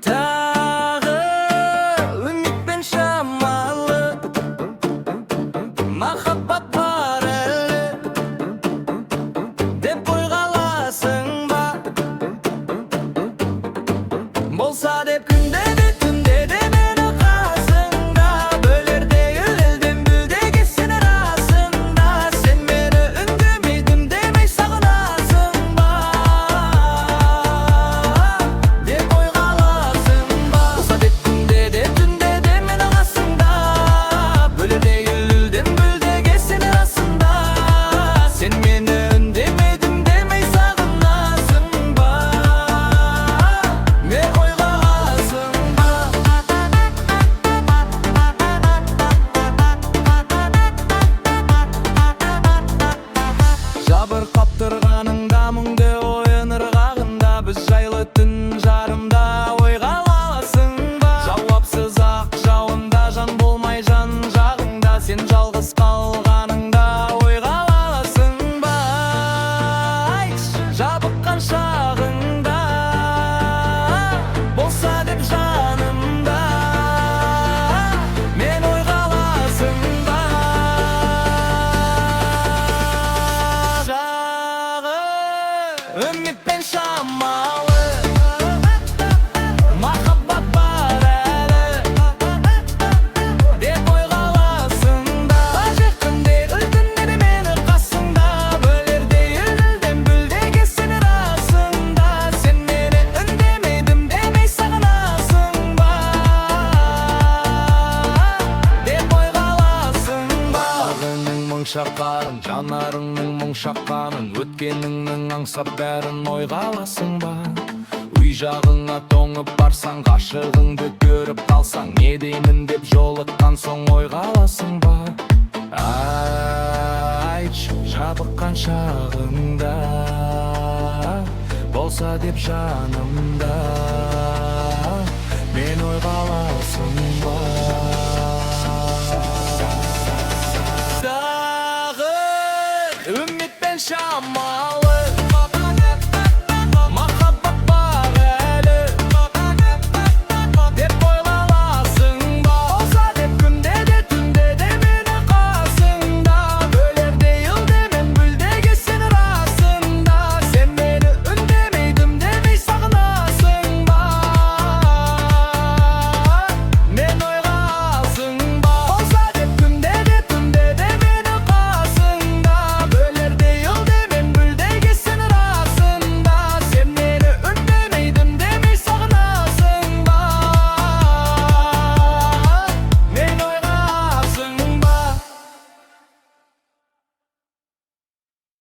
Tағы үмітпен шамалы махаббат бар әлі деп ойғаласың ба? Болса деп күнде де түнде де мені қасыңда, бөлердегі елден бүлдеге сен расында. Сен мені үндемейдім демей сағынасың ба деп ойғаласың ба? Болса деп күнде де түнде де мені қасыңда, бөлердегі елден бүлдеге сен расында. Сен мені үндемейдім демей сағынасың ба? Жабырқап тұрғаныңда мұңды ойын ырғағында, біз жайлы түн жарымда ойға аласың ба? Жауапсыз ақ жауында жан болмай жан жағыңда, сен жалғыз қалғаныңда ойға аласың ба? Айтшы, жабыққан шағыңда болса деп жанымда мен ойға аласың ба? Үмітпен шамалы махаббат бар әлі деп ойғаласың да. Күндегі түнде де мені қасыңда, бөлердей елден бүлдеге сен расында. Сен мені үндемейдім демей сағынасың ба деп ойғаласың ба? Сағының мұң шаққанын, жанарыңның мұң шаққанын, өткеніңнің аңсап бәрін ойға аласың ба? Үй жағыңа тоңып барсаң, ғашығыңды көріп қалсаң, не деймін деп жолыққан соң ойға аласың ба? Айтшы, жабыққан шағыңда болса деп жанымда мен ойға аласың ба? Тағы үмітпен шамалы